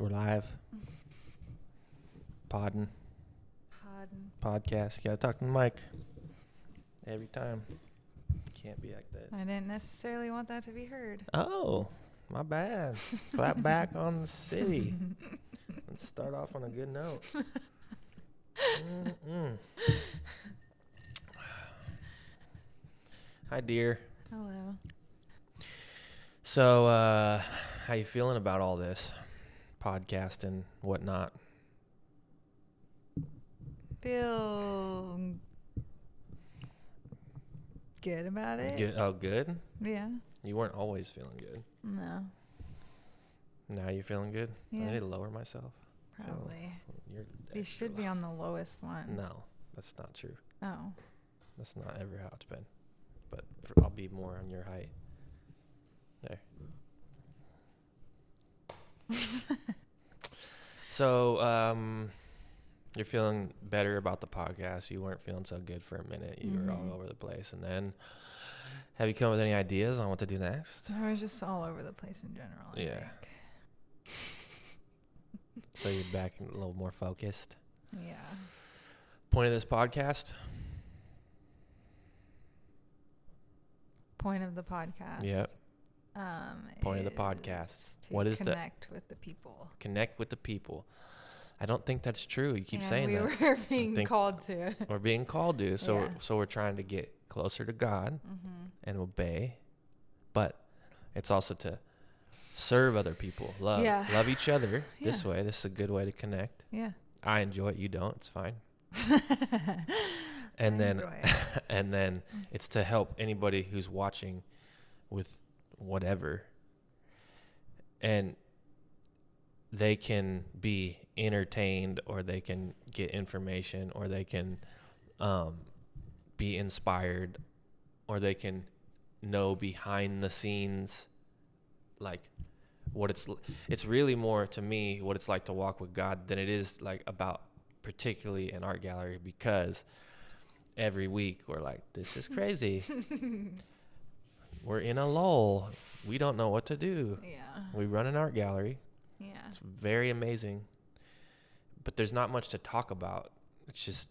We're live. Podding. Podcast. You gotta talk to the mic. Every time. Can't be like that. I didn't necessarily want that to be heard. Oh, my bad. Clap back on the city. Let's start off on a good note. Hi, dear. Hello. So, how you feeling about all this podcast and whatnot? Feel good about it? Good. Oh, good? Yeah. You weren't always feeling good. No. Now you're feeling good? Yeah. I need to lower myself. Probably. You're You should be on the lowest one. No, that's not true. Oh. That's not ever how it's been. But I'll be more on your height. There. So, you're feeling better about the podcast. You weren't feeling so good for a minute. You were all over the place. And then, have you come up with any ideas on what to do next? I was just all over the place in general. I think. So you're back a little more focused. Yeah. Point of this podcast? Point of the podcast. Yep. Point of the podcast. What is that? Connect with the people. Connect with the people. I don't think that's true. You keep saying that. We were being called to. We're being called to. So we're trying to get closer to God and obey. But it's also to serve other people. Love each other this way. This is a good way to connect. Yeah. I enjoy it. You don't. It's fine. And then it's to help anybody who's watching with whatever. And they can be entertained, or they can get information, or they can be inspired, or they can know behind the scenes, like what it's really more to me what it's like to walk with God than it is like about particularly an art gallery, because every week we're like, this is crazy. We're in a lull. We don't know what to do. Yeah. We run an art gallery. Yeah. It's very amazing. But there's not much to talk about. It's just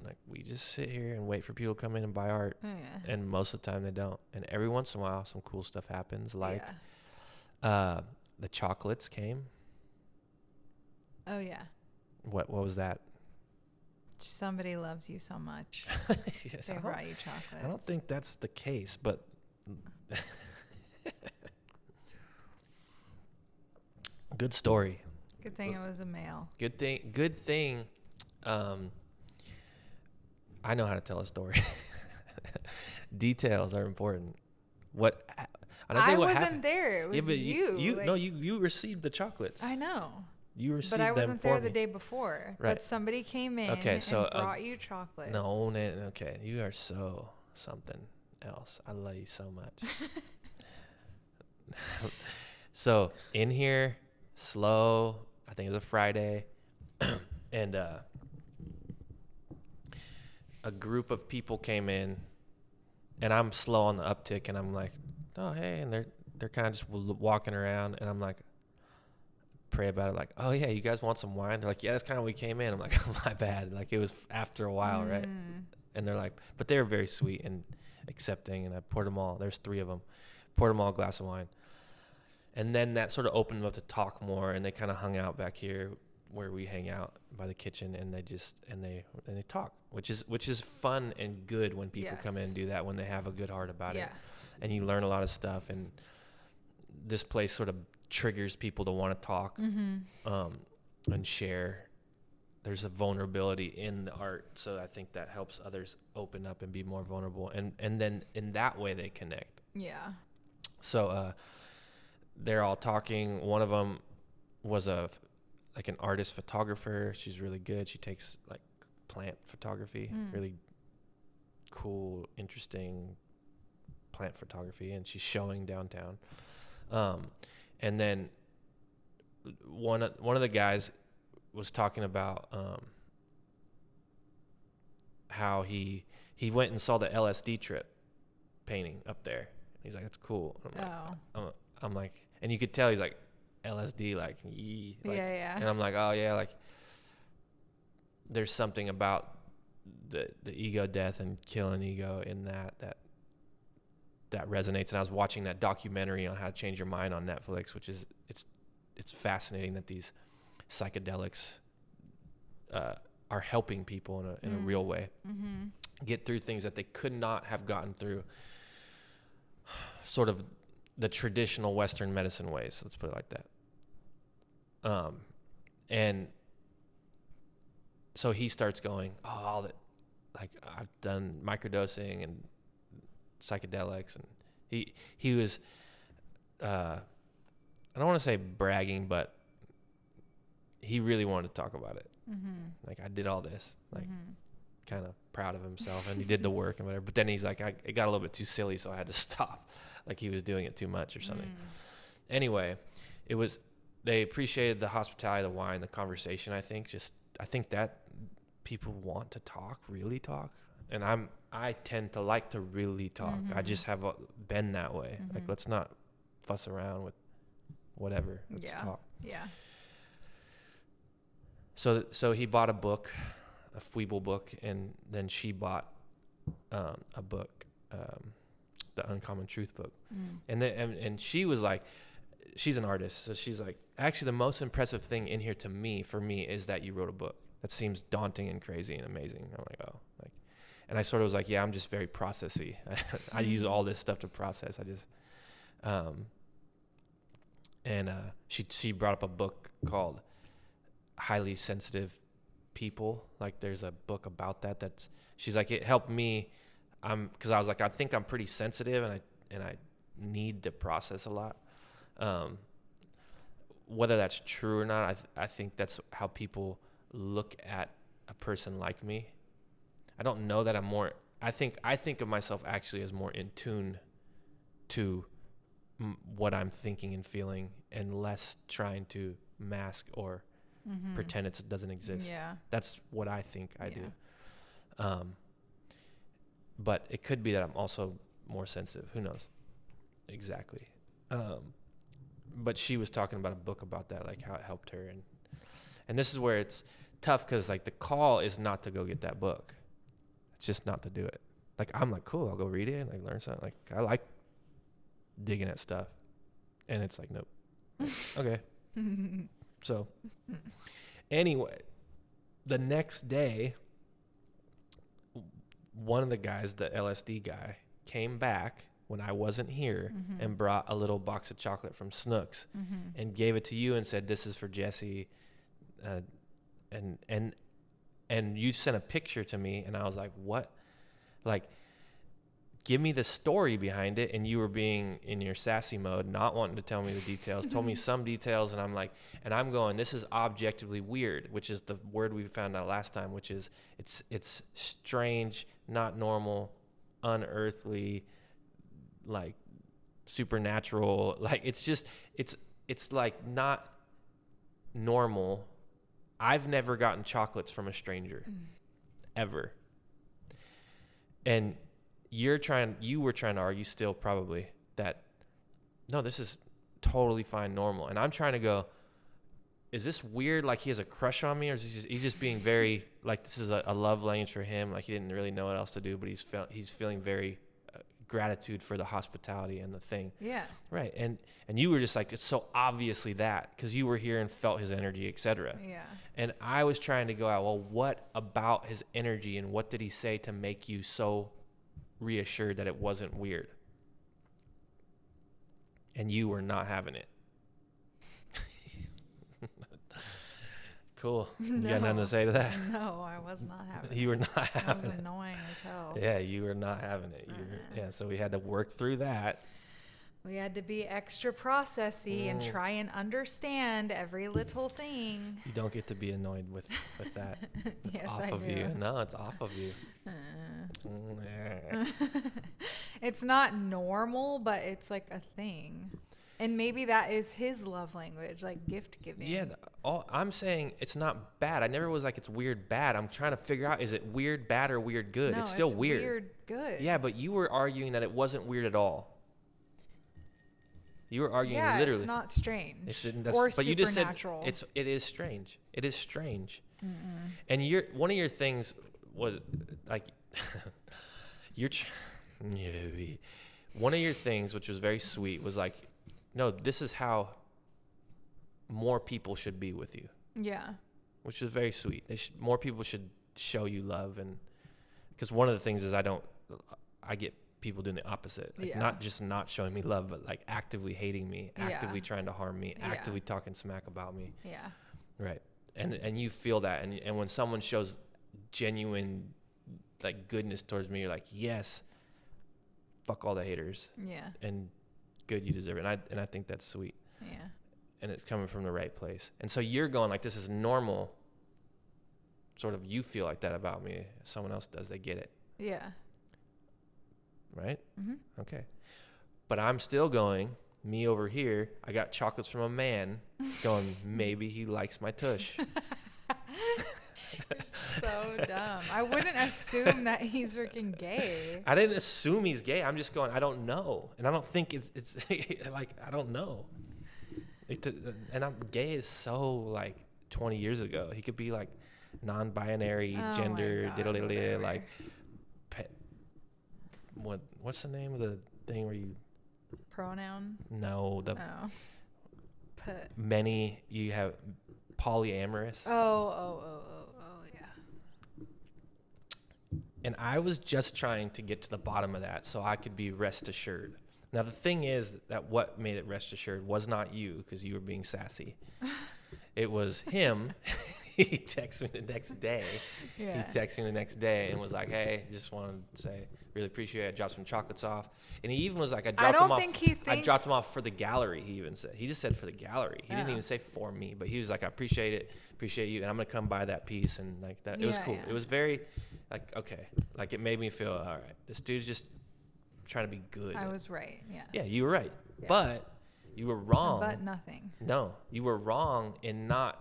like we just sit here and wait for people to come in and buy art. Yeah. And most of the time they don't. And every once in a while some cool stuff happens. Like the chocolates came. Oh, yeah. What was that? Somebody loves you so much. Yes, They brought you chocolates. I don't think that's the case, but good story. Good thing it was a male. Good thing. I know how to tell a story. Details are important. I wasn't there. It was you received the chocolates. I know. You received them. But I wasn't there the me. day before. Right. But somebody came in and brought you chocolates. No, okay. You are so something else. I love you so much. So in here, slow. I think it was a Friday, and a group of people came in, and I'm slow on the uptick, and I'm like, oh hey, and they're kind of just walking around, and I'm like, pray about it, like, oh yeah, you guys want some wine? They're like, yeah, that's kind of when we came in. I'm like, oh, my bad. Like it was after a while, right? And they're like, but they were very sweet and accepting, and I poured them all. There's 3 of them. Poured them all a glass of wine. And then that sort of opened them up to talk more, and they kind of hung out back here where we hang out by the kitchen, and they talk, which is fun and good when people come in and do that, when they have a good heart about it. And you learn a lot of stuff, and this place sort of triggers people to want to talk and share. There's a vulnerability in the art, so I think that helps others open up and be more vulnerable, and then in that way they connect. Yeah. So they're all talking. One of them was an artist photographer. She's really good. She takes like plant photography, really cool, interesting plant photography, and she's showing downtown. And then one of the guys was talking about how he went and saw the LSD Trip painting up there. He's like, "That's cool." I'm like, and you could tell he's like, LSD, like, yeah. And I'm like, oh yeah, like there's something about the ego death and killing ego in that resonates. And I was watching that documentary on how to change your mind on Netflix, which is it's fascinating that these psychedelics are helping people in a real way get through things that they could not have gotten through sort of the traditional Western medicine ways. Let's put it like that. And so he starts going, oh, all that, like I've done microdosing and psychedelics, and he was, I don't want to say bragging, but he really wanted to talk about it. Like, I did all this, like kind of proud of himself, and he did the work and whatever. But then he's like, it got a little bit too silly, so I had to stop. Like he was doing it too much or something. Anyway, they appreciated the hospitality, the wine, the conversation. I think that people want to really talk. And I tend to like to really talk. I just have been that way. Like, let's not fuss around with whatever. Let's talk. Yeah. So he bought a book, a Fweeble book, and then she bought a book, the Uncommon Truth book. And she was like, she's an artist, so she's like, actually the most impressive thing in here for me is that you wrote a book. That seems daunting and crazy and amazing. I'm like, oh, like, and I sort of was like, yeah, I'm just very processy. I use all this stuff to process. I just, she brought up a book called Highly Sensitive People. Like, there's a book about that. She's like, it helped me. Because I was like, I think I'm pretty sensitive, and I need to process a lot. Whether that's true or not, I think that's how people look at a person like me. I don't know that I'm more. I think of myself actually as more in tune to what I'm thinking and feeling, and less trying to mask or pretend it doesn't exist. Yeah, that's what I think I do. But it could be that I'm also more sensitive. Who knows? Exactly. But she was talking about a book about that, like how it helped her, and this is where it's tough, because like the call is not to go get that book. It's just not to do it. Like, I'm like, cool, I'll go read it and like learn something. Like, I like digging at stuff, and it's like, nope. Okay. So anyway, the next day, one of the guys, the LSD guy, came back when I wasn't here and brought a little box of chocolate from Snooks and gave it to you and said, this is for Jesse. And you sent a picture to me, and I was like, what? Like, give me the story behind it. And you were being in your sassy mode, not wanting to tell me the details, told me some details. And I'm like, and I'm going, this is objectively weird, which is the word we found out last time, which is it's strange, not normal, unearthly, like supernatural. Like, it's just, it's like not normal. I've never gotten chocolates from a stranger ever. And you were trying to argue still probably that, no, this is totally fine, normal. And I'm trying to go, is this weird? Like, he has a crush on me, or is he's just being very, like, this is a love language for him. Like, he didn't really know what else to do, but he's feeling very gratitude for the hospitality and the thing. Yeah. Right. And you were just like, it's so obviously that, because you were here and felt his energy, etc. Yeah. And I was trying to go out, well, what about his energy and what did he say to make you so reassured that it wasn't weird? And you were not having it. Cool. You got nothing to say to that? No, I was not having it. You were not having it. It was annoying as hell. Yeah, you were not having it. Yeah, so we had to work through that. We had to be extra processy and try and understand every little thing. You don't get to be annoyed with that. It's yes, off I of do. you. No, it's off of you. It's not normal, but it's like a thing. And maybe that is his love language, like gift giving. Yeah, I'm saying it's not bad. I never was like, it's weird bad. I'm trying to figure out, is it weird bad or weird good? No, it's still weird. Weird good. Yeah, but you were arguing that it wasn't weird at all. You were arguing Yeah, literally. it's not strange. Or but you just said it is strange. It is strange. And one of your things was like one of your things, which was very sweet, was like, no, this is how more people should be with you. Yeah. Which is very sweet. More people should show you love, and because one of the things is I get people doing the opposite, like not just not showing me love, but like actively hating me, actively trying to harm me, actively talking smack about me. Yeah. Right. And you feel that, and when someone shows genuine like goodness towards me, you're like, yes, fuck all the haters. Yeah. And good, you deserve it. And I think that's sweet. Yeah. And it's coming from the right place. And so you're going like, this is normal. Sort of, you feel like that about me. Someone else does, they get it. Yeah. Right? Mm-hmm. Okay. But I'm still going, me over here, I got chocolates from a man going, maybe he likes my tush. You're so dumb. I wouldn't assume that he's freaking gay. I didn't assume he's gay. I'm just going, I don't know. And I don't think it's like, I don't know. Gay is so like 20 years ago. He could be like non-binary, gender, like what's the name of the thing where you pronoun? No, many, you have polyamorous. Oh, yeah. And I was just trying to get to the bottom of that so I could be rest assured. Now, the thing is that what made it rest assured was not you, because you were being sassy. It was him. He texted me the next day. Yeah. He texted me the next day and was like, hey, just wanted to say, really appreciate it. I dropped some chocolates off. And he even was like, I dropped them off for the gallery, he even said. He just said for the gallery. He didn't even say for me, but he was like, I appreciate it, appreciate you, and I'm going to come buy that piece. And like that, it was cool. Yeah. It was very, like, okay. Like, it made me feel, all right, this dude's just trying to be good. I was right, yes. Yeah, you were right. Yeah. But you were wrong. But nothing. No, you were wrong in not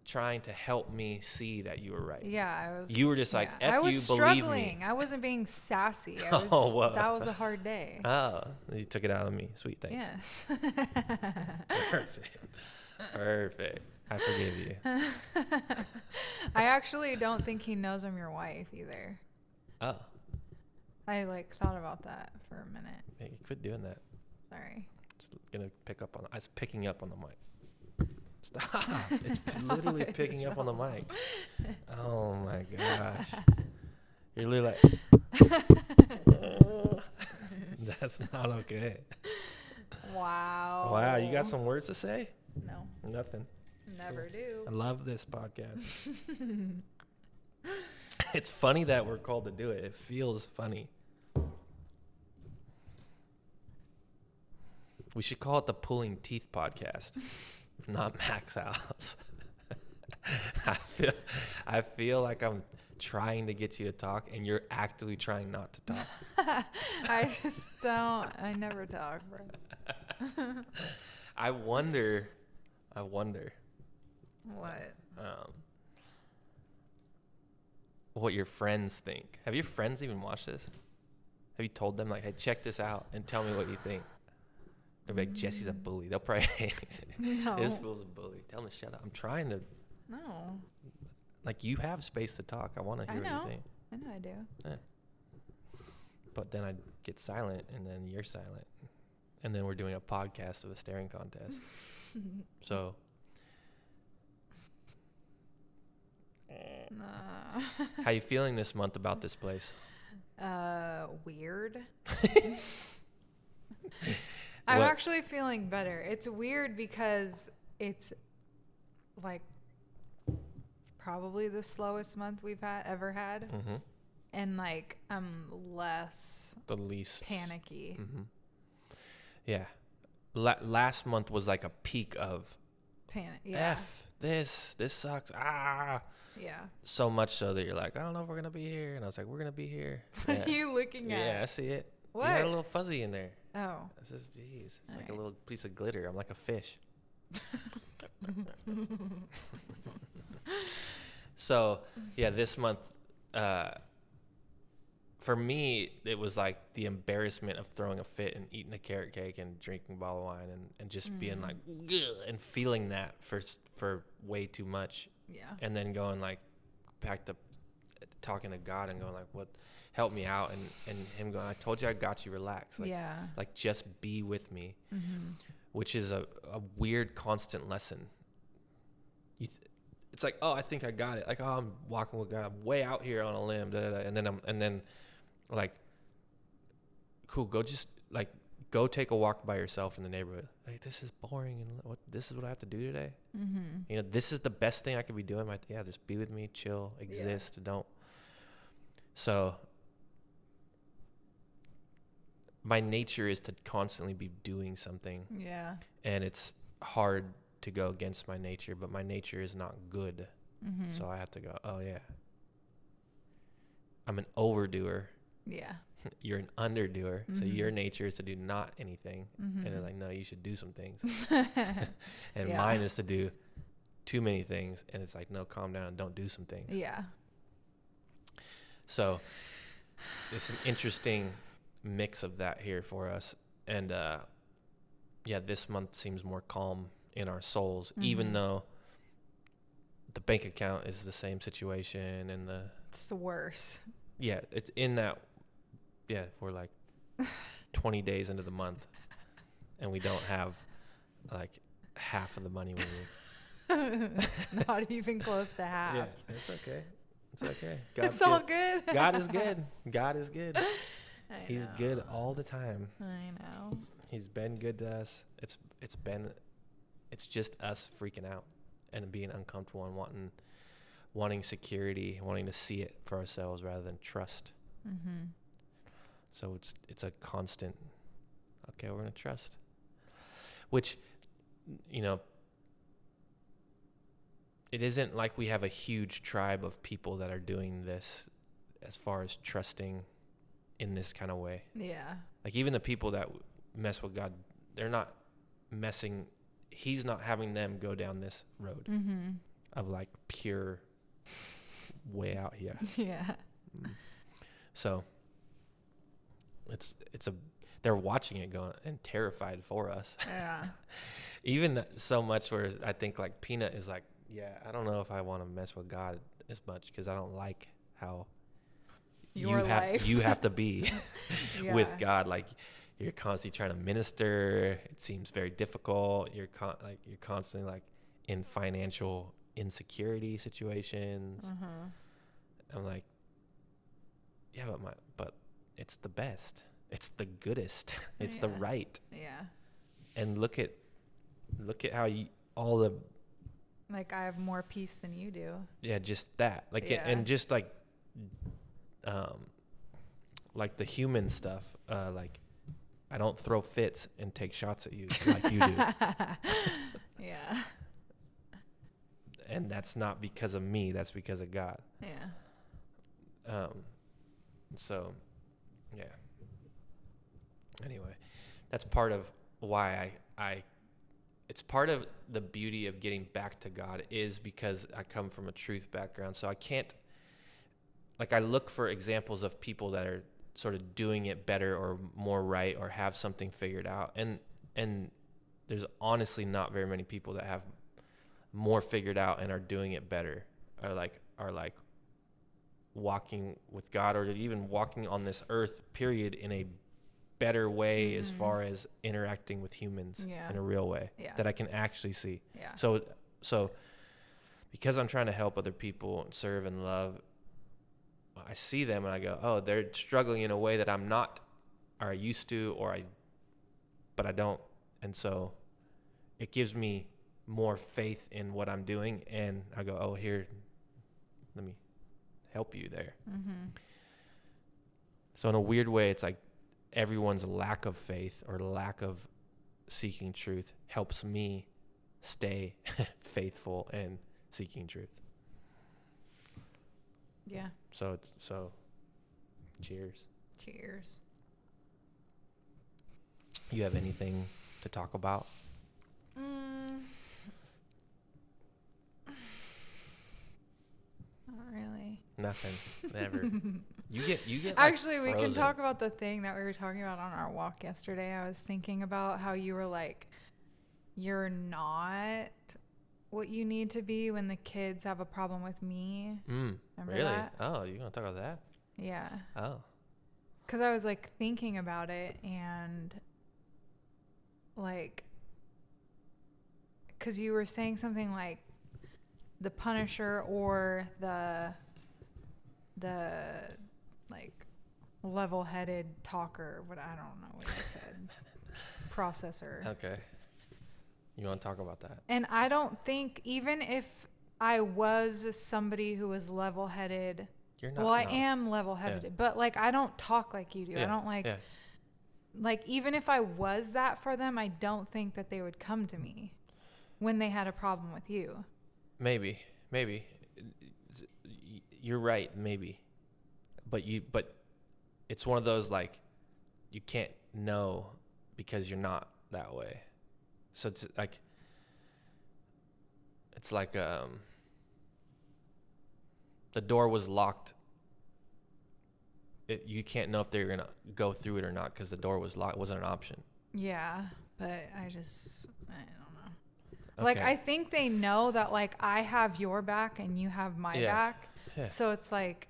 trying to help me see that you were right. Yeah, I was. You were just like, F I was you, struggling. believe me. I wasn't being sassy. That was a hard day. Oh, you took it out on me. Sweet, thanks. Yes. Perfect. I forgive you. I actually don't think he knows I'm your wife either. Oh. I thought about that for a minute. Hey, quit doing that. Sorry. It's gonna pick up on. It's picking up on the mic. Stop! It's literally picking up on the mic. Oh my gosh! You're literally like, that's not okay. Wow. Wow, you got some words to say? No. Nothing. Never do. I love this podcast. It's funny that we're called to do it. It feels funny. We should call it the Pulling Teeth Podcast, not Max House. I feel like I'm trying to get you to talk, and you're actively trying not to talk. I never talk, bro. I wonder. What your friends think. Have your friends even watched this? Have you told them, like, hey, check this out and tell me what you think? They'll be like, Jesse's a bully. They'll probably hate me. No. This fool's a bully. Tell them to shut up. I'm trying to. No. Like, you have space to talk. I want to hear what you think. I know I do. Yeah. But then I get silent, and then you're silent. And then we're doing a podcast of a staring contest. So. How you feeling this month about this place? Weird. I'm actually feeling better. It's weird because it's like probably the slowest month we've ever had. Mm-hmm. And like I'm the least panicky. Mm-hmm. Yeah. Last month was like a peak of panic. Yeah. This sucks. Ah. Yeah. So much so that you're like, I don't know if we're going to be here. And I was like, we're going to be here. What are you looking at? Yeah, I see it. What? You had a little fuzzy in there. Oh. This is, jeez. It's all like a little piece of glitter. I'm like a fish. So, yeah, this month, for me, it was like the embarrassment of throwing a fit and eating a carrot cake and drinking a bottle of wine and just being like, "Ugh," and feeling that for way too much. Yeah. And then going like back to talking to God and going like, what, help me out. And him going, I told you I got you, relax. Like, yeah. like just be with me, Mm-hmm. which is a weird constant lesson. It's like, oh, I think I got it. Like, oh, I'm walking with God. I'm way out here on a limb. Da, da, da. And then like, cool, go take a walk by yourself in the neighborhood. Like, this is boring. And this is what I have to do today. Mm-hmm. You know, this is the best thing I could be doing. Yeah, just be with me, chill, exist. Don't. So my nature is to constantly be doing something. Yeah. And it's hard to go against my nature, but my nature is not good. Mm-hmm. So I have to go, oh yeah, I'm an overdoer. Yeah. You're an underdoer. Mm-hmm. So your nature is to do not anything. Mm-hmm. And they're like, no, you should do some things. And Yeah. mine is to do too many things. And it's like, no, calm down and don't do some things. Yeah. So it's an interesting mix of that here for us. And yeah, this month seems more calm in our souls, even though the bank account is the same situation and It's worse. yeah, it's in that, yeah, we're like 20 days into the month and we don't have like half of the money we need. Not even close to half. Yeah, it's okay. It's okay. It's all good. God is good. God is good. He's know. good all the time. I know. He's been good to us. It's just us freaking out and being uncomfortable and wanting security, wanting to see it for ourselves rather than trust. Mm-hmm. So it's a constant, okay, we're going to trust. Which, you know, it isn't like we have a huge tribe of people that are doing this as far as trusting in this kind of way. Yeah. Like even the people that mess with God, they're not messing, he's not having them go down this road Mm-hmm. of like pure way out here. Yeah. So they're watching it going and terrified for us. Yeah. Even so much where I think like Peanut is like, yeah, I don't know if I want to mess with God as much because I don't like how Your life. you have to be Yeah. with God. Like you're constantly trying to minister. It seems very difficult. You're constantly like in financial insecurity situations. Mm-hmm. I'm like, yeah, but it's the best. It's the goodest. It's the right. Yeah. And look at how all the, Like I have more peace than you do. yeah, just that. Like Yeah. and just like the human stuff, like I don't throw fits and take shots at you like you do. Yeah. And that's not because of me, that's because of God. Yeah. So yeah. Anyway, that's part of why it's part of the beauty of getting back to God is because I come from a truth background. So I can't, like I look for examples of people that are sort of doing it better or more right or have something figured out. And there's honestly not very many people that have more figured out and are doing it better, are like walking with God or even walking on this earth period in a better way as far as interacting with humans in a real way that I can actually see. Yeah. So because I'm trying to help other people and serve and love, I see them and I go, oh, they're struggling in a way that I'm not, or I used to, but I don't. And so it gives me more faith in what I'm doing. And I go, oh, here, let me help you there. Mm-hmm. So in a weird way, it's like everyone's lack of faith or lack of seeking truth helps me stay faithful and seeking truth. Yeah. So cheers. Cheers. You have anything to talk about? Not really. Nothing. Never. You get like, Actually, we can frozen. talk about the thing that we were talking about on our walk yesterday. I was thinking about how you were like, you're not what you need to be when the kids have a problem with me. Remember really? that? Oh, you want to talk about that? Yeah. Oh. Because I was like thinking about it, and like, because you were saying something like the Punisher or the like level-headed talker. What, I don't know what you said. Processor. Okay. You want to talk about that? And I don't think, even if I was somebody who was level-headed, You're not. well, I no. am level-headed, but like I don't talk like you do. Yeah. I don't like even if I was that for them, I don't think that they would come to me when they had a problem with you. Maybe. You're right. Maybe. But it's one of those, like, you can't know because you're not that way. So it's like the door was locked. You can't know if they're gonna go through it or not because the door was locked. It wasn't an option. Yeah, but I don't know. Okay. Like, I think they know that, like, I have your back and you have my back. Yeah. So it's like,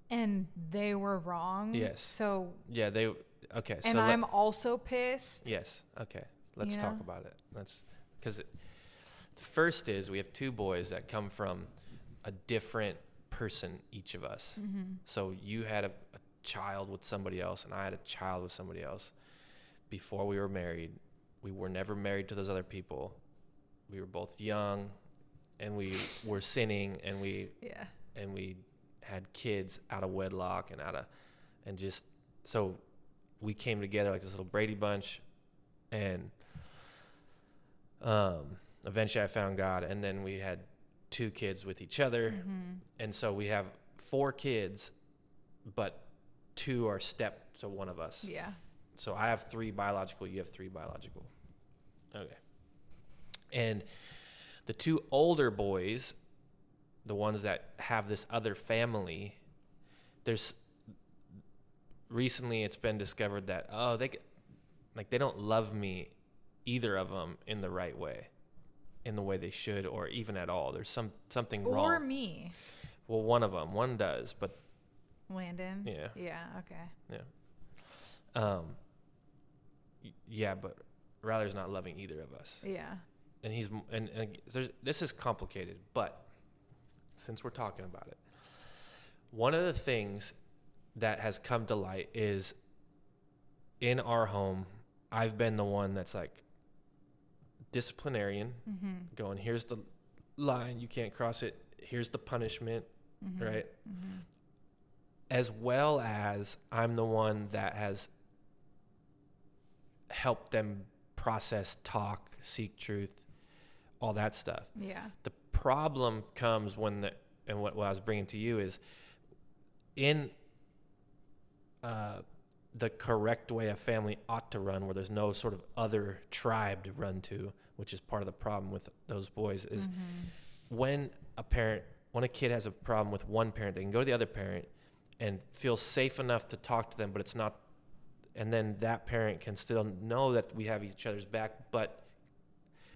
and they were wrong. Yes. So. Yeah, okay. And so I'm also pissed. Yes. Okay. Let's You talk know? about it. Because first is we have two boys that come from a different person, each of us. Mm-hmm. So you had a child with somebody else, and I had a child with somebody else. Before we were married, we were never married to those other people. We were both young, and we were sinning, and we had kids out of wedlock and just so we came together like this little Brady Bunch, and eventually I found God, and then we had 2 kids with each other, and so we have 4 kids, but 2 are step to one of us. Yeah. So I have 3 biological, you have 3 biological. Okay. And the 2 older boys, the ones that have this other family, recently it's been discovered that they don't love me, either of them, in the right way, in the way they should, or even at all. There's something wrong. Or me. Well, one does, but Landon. Yeah. Yeah. Okay. Yeah. Yeah, but Riley's not loving either of us. Yeah. And this is complicated, but since we're talking about it, one of the things that has come to light is in our home, I've been the one that's like disciplinarian, going, here's the line, you can't cross it, here's the punishment, right? As well as I'm the one that has helped them process, talk, seek truth, all that stuff. Yeah. The problem comes when what I was bringing to you is in the correct way a family ought to run, where there's no sort of other tribe to run to, which is part of the problem with those boys, is when a kid has a problem with one parent, they can go to the other parent and feel safe enough to talk to them, but it's not, and then that parent can still know that we have each other's back, but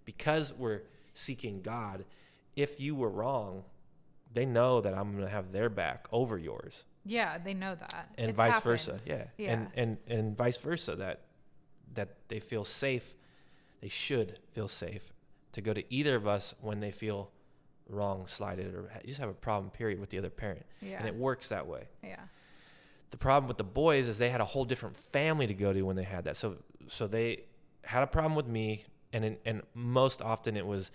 because we're seeking God, if you were wrong, they know that I'm going to have their back over yours. Yeah, they know that. And it's vice happened. versa. Yeah. And vice versa, that they feel safe, they should feel safe to go to either of us when they feel wrong, slighted, or just have a problem, period, with the other parent. Yeah. And it works that way. Yeah. The problem with the boys is they had a whole different family to go to when they had that. So they had a problem with me, and most often it was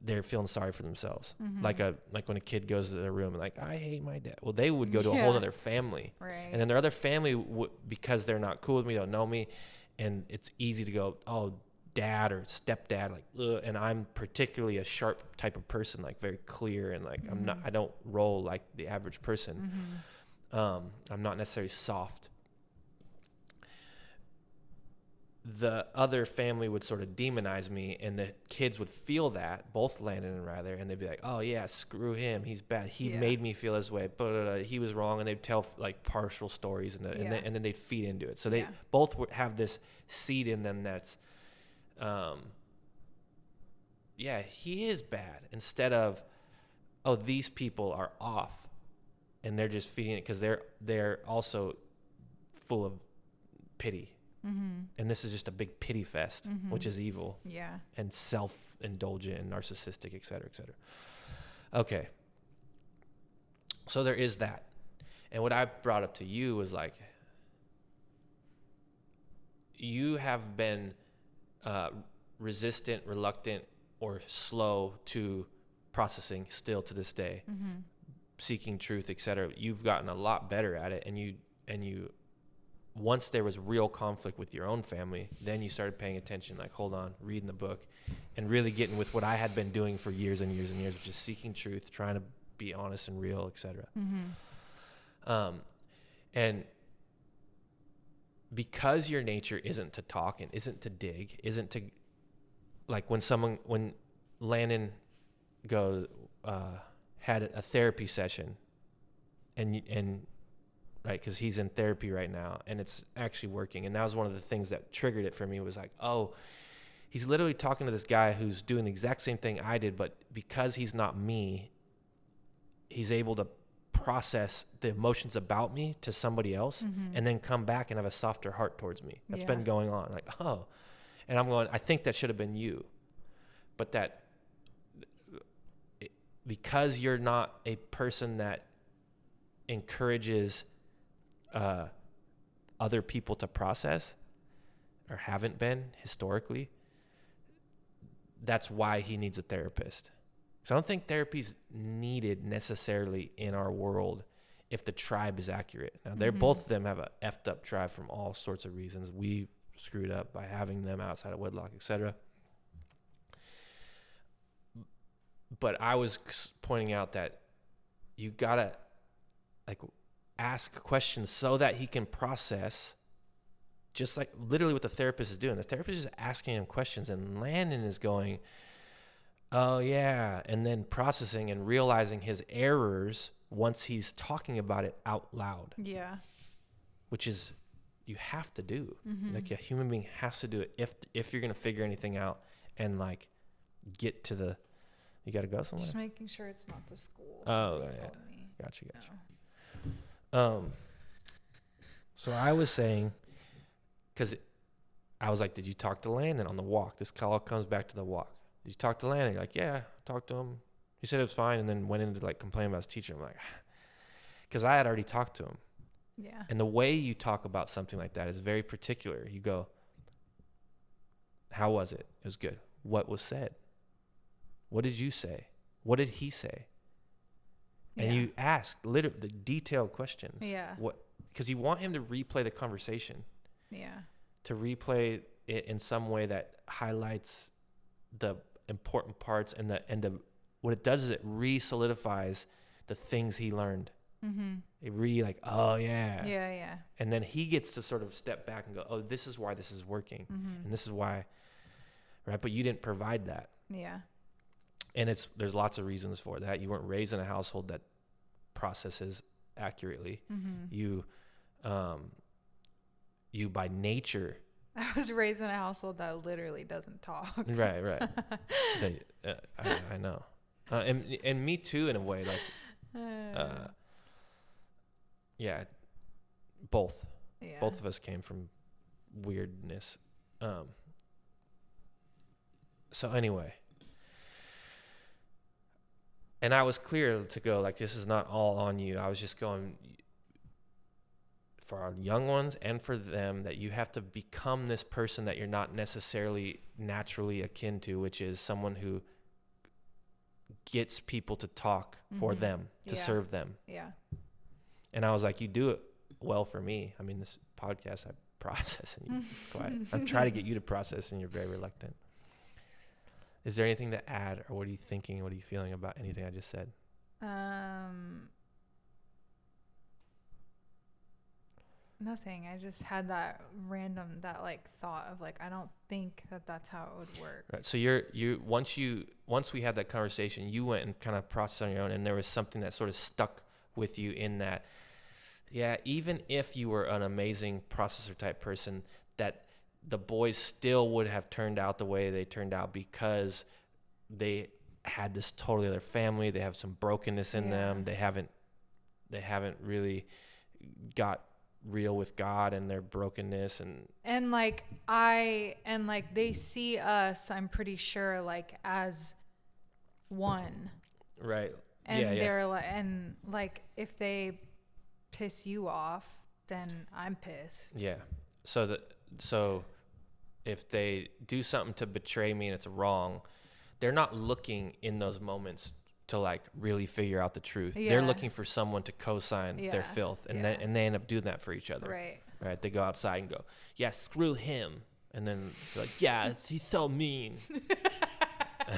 they're feeling sorry for themselves. Like when a kid goes to their room and like, I hate my dad. Well, they would go to a whole other family. Right. And then their other family, because they're not cool with me, don't know me, and it's easy to go, oh, dad or stepdad, like, ugh. And I'm particularly a sharp type of person, like very clear, and like I don't roll like the average person. I'm not necessarily soft. the other family would sort of demonize me, and the kids would feel that, both Landon and Ryder, and they'd be like, oh yeah, screw him, he's bad, he made me feel this way, but he was wrong, and they'd tell like partial stories, and then they'd feed into it. So they both would have this seed in them that's he is bad, instead of, oh, these people are off, and they're just feeding it because they're also full of pity. Mm-hmm. And this is just a big pity fest, which is evil. Yeah. And self-indulgent and narcissistic, et cetera, et cetera. Okay. So there is that. And what I brought up to you was like, you have been resistant, reluctant, or slow to processing still to this day, seeking truth, et cetera. You've gotten a lot better at it. And you once there was real conflict with your own family, then you started paying attention, like, hold on, reading the book, and really getting with what I had been doing for years and years and years, which is seeking truth, trying to be honest and real, etc. And because your nature isn't to talk and isn't to dig, isn't to, like when Landon had a therapy session, and right, because he's in therapy right now, and it's actually working. And that was one of the things that triggered it for me, was like, oh, he's literally talking to this guy who's doing the exact same thing I did, but because he's not me, he's able to process the emotions about me to somebody else, and then come back and have a softer heart towards me. That's been going on. Like, oh. And I'm going, I think that should have been you. But that, because you're not a person that encourages other people to process, or haven't been historically, that's why he needs a therapist. So I don't think therapy's needed necessarily in our world if the tribe is accurate. Now, they're both of them have a effed up tribe from all sorts of reasons. We screwed up by having them outside of wedlock, etc. But I was pointing out that you gotta ask questions so that he can process, just like literally what the therapist is doing. The therapist is asking him questions, and Landon is going, oh yeah, and then processing and realizing his errors once he's talking about it out loud. Yeah. Which is, you have to do. Like, a human being has to do it if you're gonna figure anything out and like get to the. You gotta go somewhere. Just making sure it's not the school. Oh yeah. Gotcha. So I was saying, because I was like, did you talk to Landon on the walk? This call comes back to the walk. Did you talk to Landon? You're like, yeah, I talked to him. He said it was fine, and then went into like complain about his teacher. I'm like, because I had already talked to him. Yeah. And the way you talk about something like that is very particular. You go, how was it? It was good. What was said? What did you say? What did he say? And you ask literally the detailed questions. Yeah. Because you want him to replay the conversation. Yeah. To replay it in some way that highlights the important parts, and what it does is it re-solidifies the things he learned. It oh yeah. Yeah. And then he gets to sort of step back and go, oh, this is why this is working, and this is why, right? But you didn't provide that. Yeah. And there's lots of reasons for that. You weren't raised in a household that processes accurately. You by nature. I was raised in a household that literally doesn't talk. Right. I know. And me too, in a way. Like, yeah, both. Yeah. Both of us came from weirdness. So anyway. And I was clear to go, like, this is not all on you. I was just going, for our young ones and for them, that you have to become this person that you're not necessarily naturally akin to, which is someone who gets people to talk for them, to serve them. Yeah. And I was like, you do it well for me. I mean, this podcast, I process, and you quiet. I'm trying to get you to process, and you're very reluctant. Is there anything to add, or what are you thinking? What are you feeling about anything I just said? nothing. I just had that like thought of like, I don't think that that's how it would work. Right. So once we had that conversation, you went and kind of processed on your own, and there was something that sort of stuck with you in that. Yeah, even if you were an amazing processor type person, that the boys still would have turned out the way they turned out because they had this totally other family. They have some brokenness in them. They haven't really got real with God and their brokenness and they see us, I'm pretty sure, like as one. Right. And they're like, and like if they piss you off, then I'm pissed. Yeah. So if they do something to betray me and it's wrong, they're not looking in those moments to like really figure out the truth. Yeah. They're looking for someone to co-sign their filth, and they end up doing that for each other. Right. They go outside and go, yeah, screw him, and then they're like, yeah, he's so mean.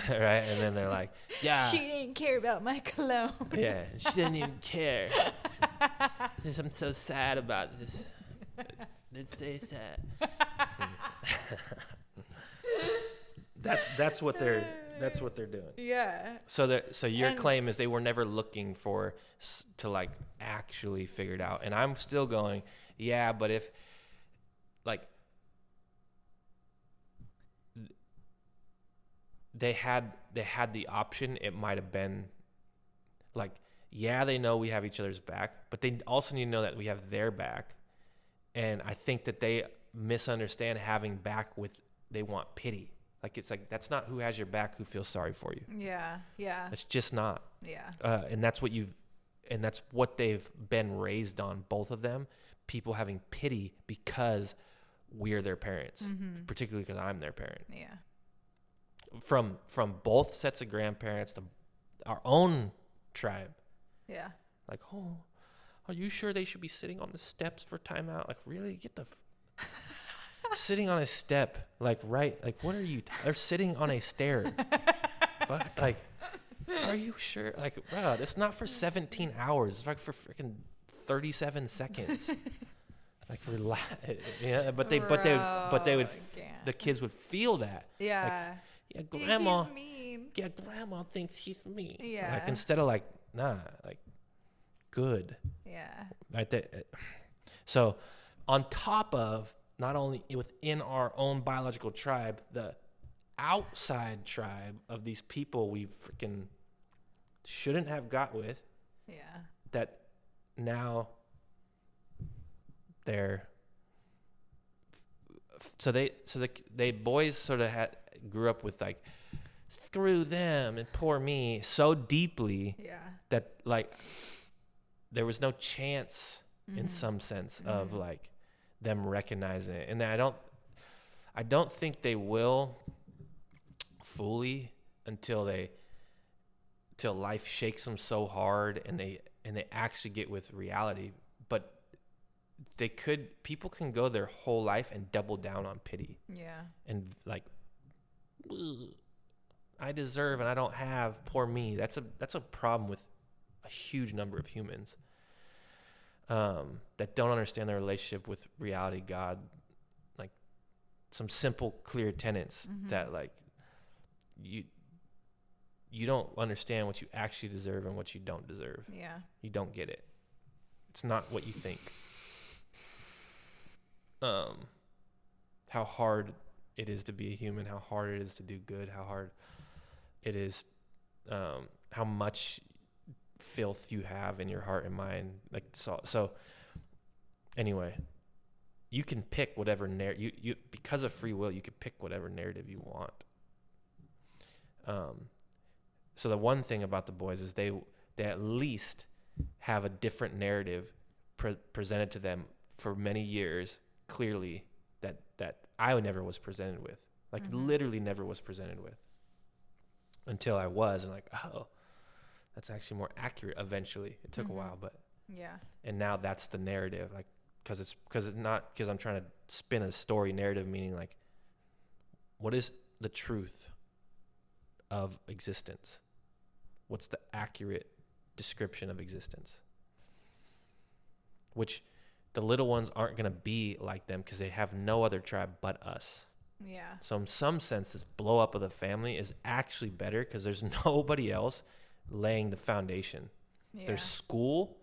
Right, and then they're like, yeah, she didn't care about my cologne. Yeah, she didn't even care. I'm so sad about this. It's so sad. That's what they're doing. Yeah. So your claim is they were never looking to like actually figure it out, and I'm still going, yeah, but if like they had the option, it might have been like, yeah, they know we have each other's back, but they also need to know that we have their back. And I think that they misunderstand having back with, they want pity. Like, it's like, that's not who has your back, who feels sorry for you. Yeah. Yeah. It's just not. Yeah. And that's what they've been raised on, both of them, people having pity because we're their parents, particularly because I'm their parent. Yeah. From both sets of grandparents to our own tribe. Yeah. Like, oh, are you sure they should be sitting on the steps for timeout? Like, really? Get the sitting on a step, like, right? Like, what are you? They're sitting on a stair. Like, are you sure? Like, bro, it's not for 17 hours. It's like for freaking 37 seconds. Like, relax. Yeah, but they would, the kids would feel that. Yeah. Like, yeah, grandma. He's mean. Yeah, grandma thinks he's mean. Yeah. Like, instead of like, nah, like, good. Yeah. Right there. So, on top of not only within our own biological tribe, the outside tribe of these people we freaking shouldn't have got with. Yeah. That now they're they boys sort of grew up with like, screw them and poor me so deeply that like there was no chance in some sense of like them recognizing it. And I don't think they will fully until life shakes them so hard and they actually get with reality. But people can go their whole life and double down on pity. Yeah. And like, I deserve and I don't have, poor me. That's a problem with a huge number of humans that don't understand their relationship with reality, God, like some simple, clear tenets that like you don't understand what you actually deserve and what you don't deserve. Yeah. You don't get it. It's not what you think. How hard it is to be a human, how hard it is to do good, how hard it is, how much filth you have in your heart and mind. Like, so anyway, you can pick whatever you because of free will, you can pick whatever narrative you want. So the one thing about the boys is they at least have a different narrative presented to them for many years, clearly, that I never was presented with. Like, literally never was presented with. Until I was, and like, oh, that's actually more accurate eventually. It took a while, but yeah. And now that's the narrative, like, because I'm trying to spin a story narrative, meaning like, what is the truth of existence? What's the accurate description of existence? Which the little ones aren't going to be like them because they have no other tribe but us. Yeah. So in some sense, this blow up of the family is actually better because there's nobody else laying the foundation. Yeah. There's school,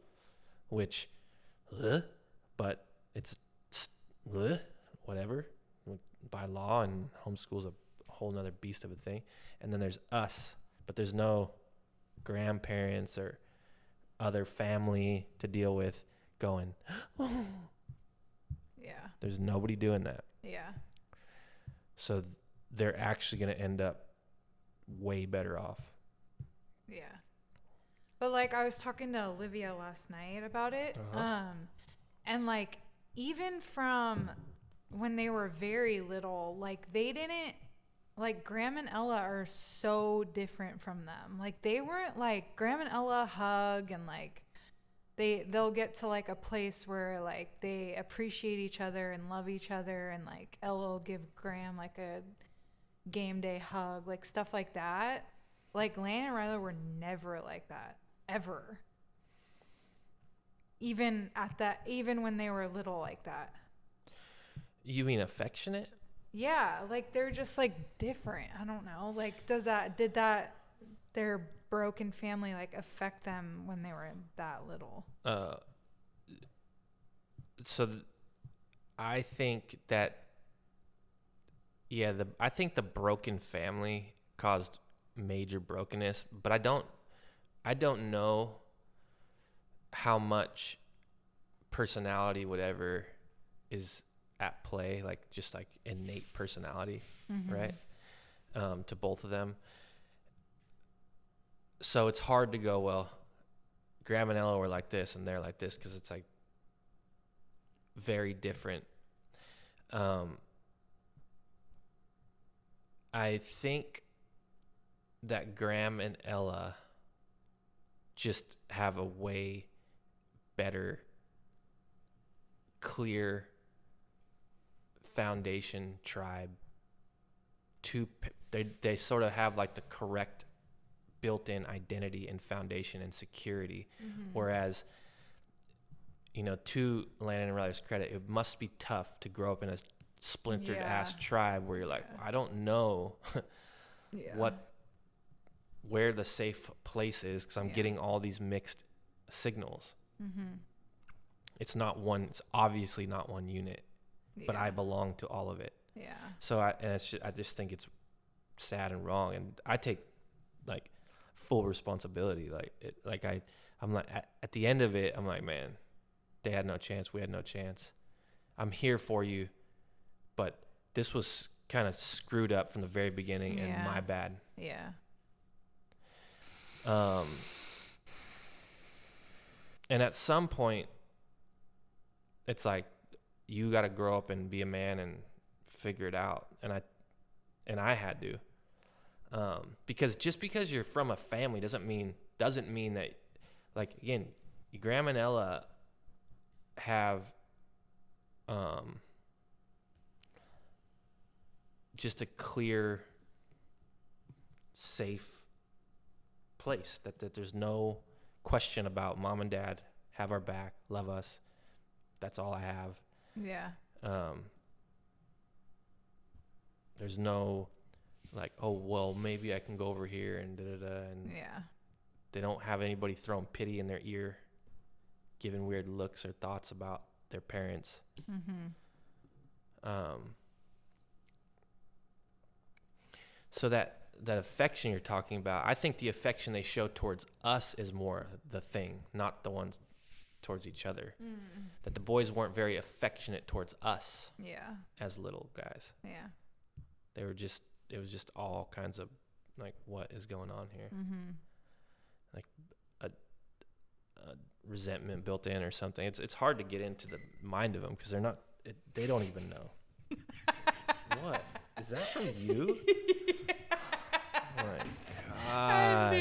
which, but it's whatever by law, and homeschool's a whole nother beast of a thing. And then there's us, but there's no grandparents or other family to deal with going, Yeah. There's nobody doing that. Yeah. So they're actually going to end up way better off. Yeah. But like I was talking to Olivia last night about it. And like even from when they were very little, like they didn't, like Graham and Ella are so different from them. Like they weren't like Graham and Ella hug and like they'll get to like a place where like they appreciate each other and love each other, and like Ella will give Graham like a game day hug, like stuff like that. Like Lane and Ryla were never like that ever. Even when they were little like that. You mean affectionate? Yeah, like they're just like different. I don't know. Like did their broken family like affect them when they were that little? I think that I think the broken family caused major brokenness, but I don't know how much personality whatever is at play, like just like innate personality, right? To both of them. So it's hard to go, well, Graham and Ella were like this and they're like this, because it's like very different. I think that Graham and Ella just have a way better, clear foundation tribe. They sort of have like the correct built-in identity and foundation and security, whereas to Landon and Riley's credit, it must be tough to grow up in a splintered ass tribe where you're like, I don't know where the safe place is, because I'm getting all these mixed signals. It's obviously not one unit, but I belong to all of it. Yeah. So I just think it's sad and wrong, and I take like full responsibility. I'm like at the end of it, I'm like, man, they had no chance. We had no chance. I'm here for you, but this was kind of screwed up from the very beginning, and my bad. Yeah. And at some point, it's like you got to grow up and be a man and figure it out. And I had to, because just because you're from a family doesn't mean that, like, again, Graham and Ella have just a clear, safe place that there's no question about. Mom and dad have our back, love us. That's all I have. Yeah. There's no like, oh, well, maybe I can go over here and da-da-da. And they don't have anybody throwing pity in their ear, giving weird looks or thoughts about their parents. So that affection you're talking about, I think the affection they show towards us is more the thing, not the ones towards each other. That the boys weren't very affectionate towards us as little guys. Yeah. It was just all kinds of like, what is going on here? Like a resentment built in or something. It's hard to get into the mind of them because they don't even know. What? Is that from you? Oh my God.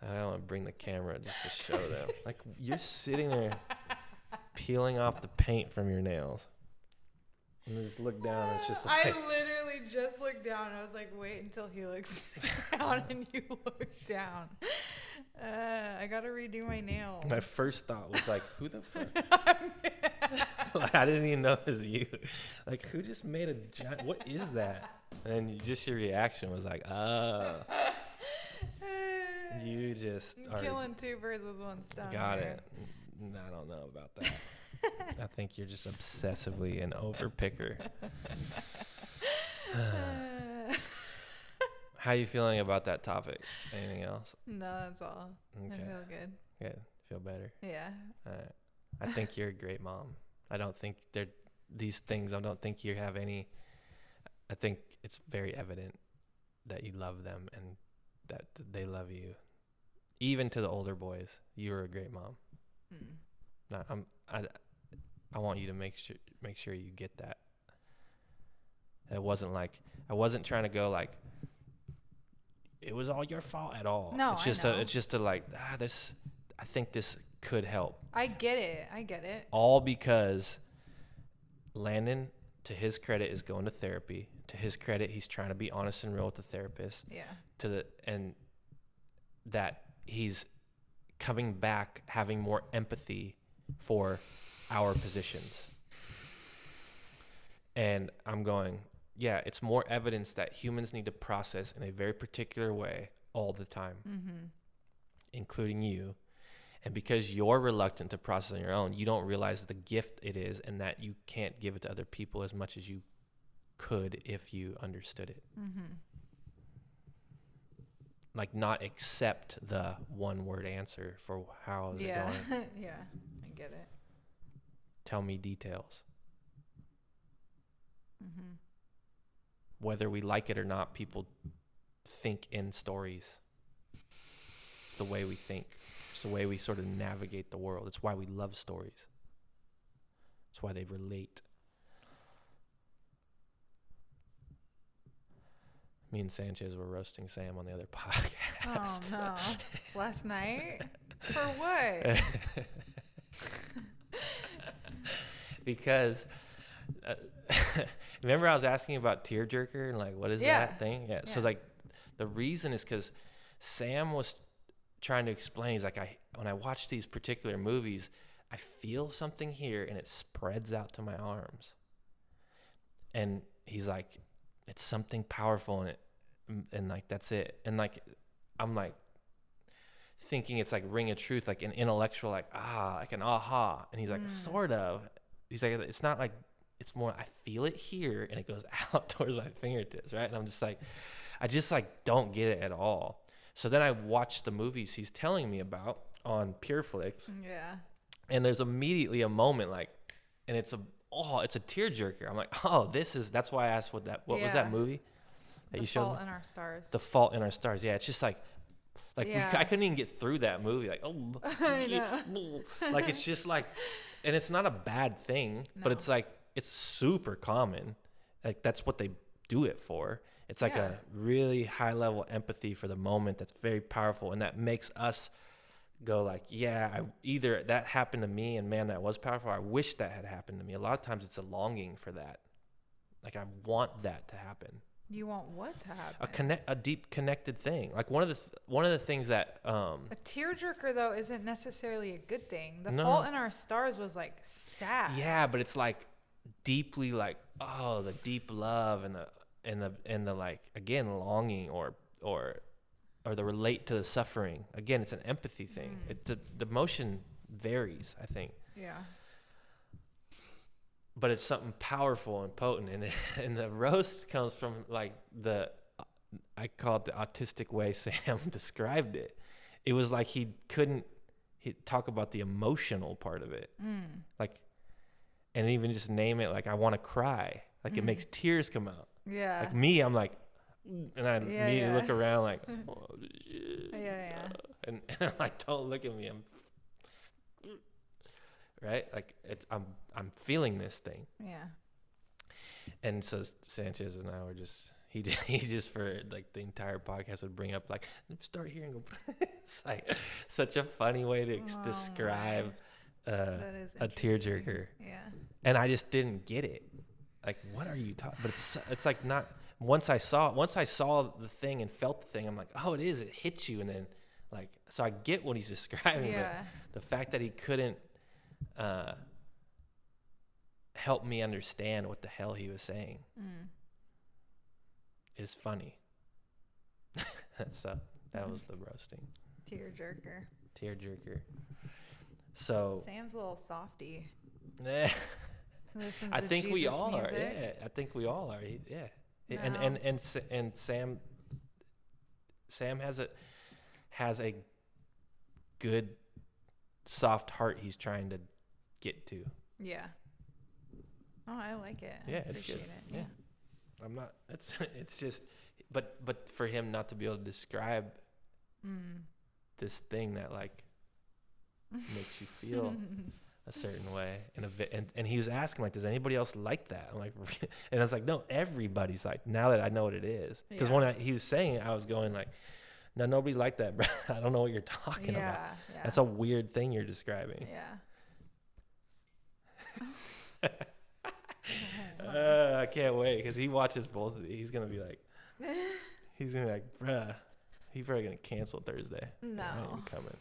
I don't want to bring the camera just to show them. Like, you're sitting there peeling off the paint from your nails. And just look down, it's just like... I literally just looked down. I was like, wait until he looks down, and you look down. I gotta redo my nails. My first thought was like, who the fuck? Like, I didn't even know it was you. Like, who just made a giant? What is that? And then just your reaction was like, oh. You just I'm killing two birds with one stone. Got it. I don't know about that. I think you're just obsessively an overpicker. How you feeling about that topic? Anything else? No, that's all. Okay. I feel good. Good. Feel better? Yeah. All right. I think you're a great mom. I don't think these things, I don't think you have any. I think it's very evident that you love them and that they love you. Even to the older boys, you were a great mom. I want you to make sure you get that. It wasn't like, I wasn't trying to go like, it was all your fault at all. No, it's just I know. it's just like, I think this could help. I get it. All because Landon, to his credit, is going to therapy. To his credit, he's trying to be honest and real with the therapist. Yeah. And that he's coming back having more empathy for our positions. And I'm going, yeah, it's more evidence that humans need to process in a very particular way all the time, including you. And because you're reluctant to process on your own, you don't realize the gift it is and that you can't give it to other people as much as you could if you understood it. Like, not accept the one-word answer for how is it going. Yeah, I get it. Tell me details. Whether we like it or not, people think in stories. It's the way we think. It's the way we sort of navigate the world. It's why we love stories. It's why they relate. Me and Sanchez were roasting Sam on the other podcast. Oh, no. Last night? For what? Because remember I was asking about tearjerker and like, what is that thing? Yeah. So like the reason is because Sam was trying to explain, he's like, when I watch these particular movies, I feel something here and it spreads out to my arms. And he's like, it's something powerful in it. And like, that's it. And like, I'm like thinking it's like ring of truth, like an intellectual, like an aha. And he's like, sort of. He's like, it's not like, it's more, I feel it here and it goes out towards my fingertips, right? And I'm just like, I just like don't get it at all. So then I watched the movies he's telling me about on PureFlix. Yeah. And there's immediately a moment like, and it's a tearjerker. I'm like, that's why I asked what was that movie that you showed me? The Fault in Our Stars. The Fault in Our Stars. Yeah, it's just like I couldn't even get through that movie. Like, like it's just like, and it's not a bad thing, but it's like, it's super common. Like that's what they do it for. It's like a really high level empathy for the moment that's very powerful. And that makes us go like, either that happened to me and man, that was powerful. I wish that had happened to me. A lot of times it's a longing for that. Like I want that to happen. You want what to happen? A deep connected thing. Like one of the things that a tearjerker though isn't necessarily a good thing. The Fault in Our Stars was like sad. Yeah, but it's like deeply like the deep love and the like again longing or the relate to the suffering. Again, it's an empathy thing. The emotion varies, I think. Yeah. But it's something powerful and potent, and the roast comes from like I call it the autistic way Sam described it. It was like he'd talk about the emotional part of it, like, and even just name it like I want to cry, like it makes tears come out. Yeah. Like me, I'm like, and I immediately look around like, oh, shit. Yeah. And I'm like, don't look at me. I'm right? Like I'm feeling this thing. Yeah. And so Sanchez and I were he just for like the entire podcast would bring up like, start here and go. It's like such a funny way to describe a tearjerker. Yeah. And I just didn't get it. Like, what are you talking? But it's like not. Once I saw the thing and felt the thing, I'm like, oh, it is. It hits you, and then Like, so I get what he's describing, but the fact that he couldn't help me understand what the hell he was saying is funny. So that was the roasting. Tearjerker. So Sam's a little softy. I think we all are. Yeah, I think we all are. Yeah, no. and Sam has a good soft heart he's trying to get to. Yeah. Oh, I like it. Yeah, I appreciate it. Yeah. I'm not. It's just, but for him not to be able to describe this thing that like makes you feel a certain way, and he was asking like, does anybody else like that? I'm like, and I was like, no, everybody's like. Now that I know what it is, because when he was saying it, I was going like, no, nobody like that, bro. I don't know what you're talking about. Yeah. That's a weird thing you're describing. Yeah. I can't wait because he watches both of these. He's gonna be like, bruh, he's probably gonna cancel Thursday. No, I ain't coming.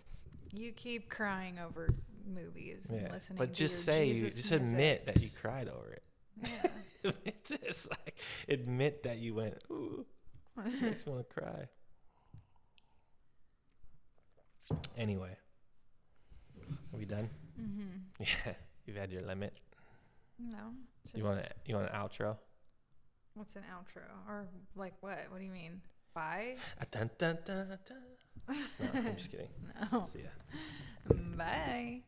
You keep crying over movies and listening. But to just your Jesus music. admit that you cried over it. Yeah. Admit that you went, ooh, I just want to cry. Anyway, are we done? Mm-hmm. Yeah, you've had your limit. No. You want an outro? What's an outro? Or like what? What do you mean? Bye? No, I'm just kidding. No. See ya. Bye.